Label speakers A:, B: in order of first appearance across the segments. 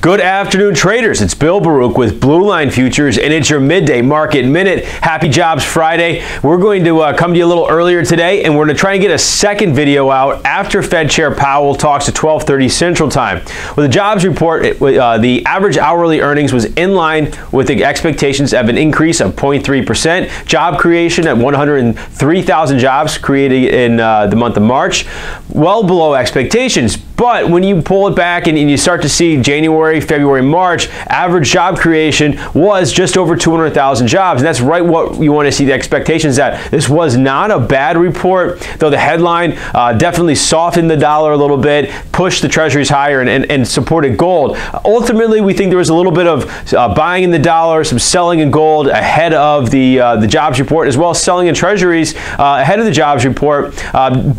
A: Good afternoon, traders. It's Bill Baruch with Blue Line Futures, and it's your midday market minute. Happy Jobs Friday. We're going to come to you a little earlier today, and we're going to try and get a second video out after Fed Chair Powell talks at 12:30 Central Time. With the jobs report, the average hourly earnings was in line with the expectations of an increase of 0.3%. Job creation at 103,000 jobs created in the month of March, well below expectations. But when you pull it back and you start to see January, February, March, average job creation was just over 200,000 jobs. And that's right what you want to see the expectations at. This was not a bad report, though the headline definitely softened the dollar a little bit, pushed the treasuries higher and supported gold. Ultimately, we think there was a little bit of buying in the dollar, some selling in gold ahead of the jobs report, as well as selling in treasuries ahead of the jobs report.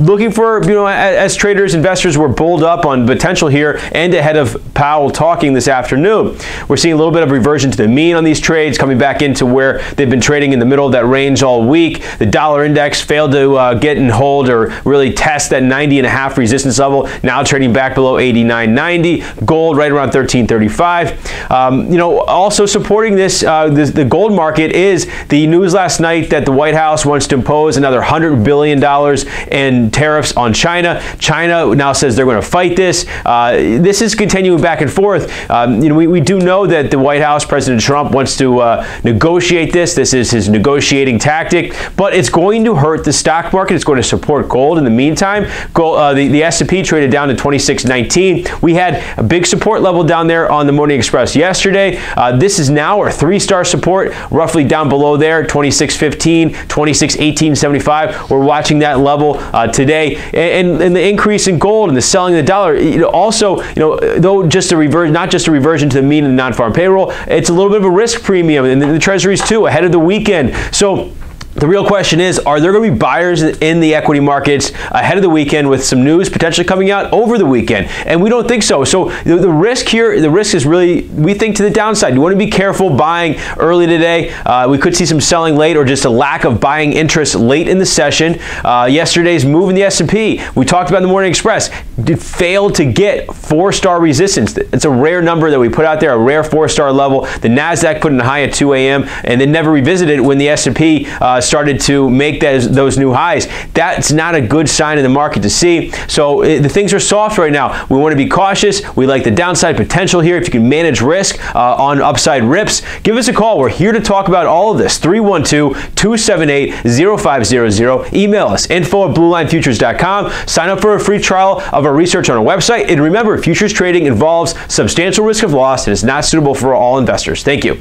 A: Looking for, as traders, investors were bulled up on potential here and ahead of Powell talking this afternoon. We're seeing a little bit of reversion to the mean on these trades, coming back into where they've been trading in the middle of that range all week. The dollar index failed to get and hold or really test that 90.5 resistance level, now trading back below 89.90. Gold right around 13.35. Also supporting this, the gold market is the news last night that the White House wants to impose another $100 billion in tariffs on China. China now says they're going to fight this. This is continuing back and forth. We do know that the White House, President Trump, wants to negotiate this. This is his negotiating tactic, but it's going to hurt the stock market. It's going to support gold. In the meantime, gold, the S&P traded down to 26.19. We had a big support level down there on the Morning Express yesterday. This is now our three-star support, roughly down below there, 26.15, 26.1875. We're watching that level today, and the increase in gold and the selling of the dollar. Though not just a reversion to the mean and non-farm payroll, it's a little bit of a risk premium in the treasuries too ahead of the weekend. So the real question is, are there going to be buyers in the equity markets ahead of the weekend with some news potentially coming out over the weekend? And we don't think so. So the risk here, the risk is really, we think, to the downside. You want to be careful buying early today. We could see some selling late or just a lack of buying interest late in the session. Yesterday's move in the S&P, we talked about in the Morning Express, it failed to get four-star resistance. It's a rare number that we put out there, a rare four-star level. The NASDAQ put in a high at 2 a.m. and then never revisited when the S&P started to make those new highs. That's not a good sign in the market to see. So the things are soft right now. We want to be cautious. We like the downside potential here. If you can manage risk on upside rips, give us a call. We're here to talk about all of this. 312-278-0500. Email us, info@bluelinefutures.com. Sign up for a free trial of our research on our website. And remember, futures trading involves substantial risk of loss and is not suitable for all investors. Thank you.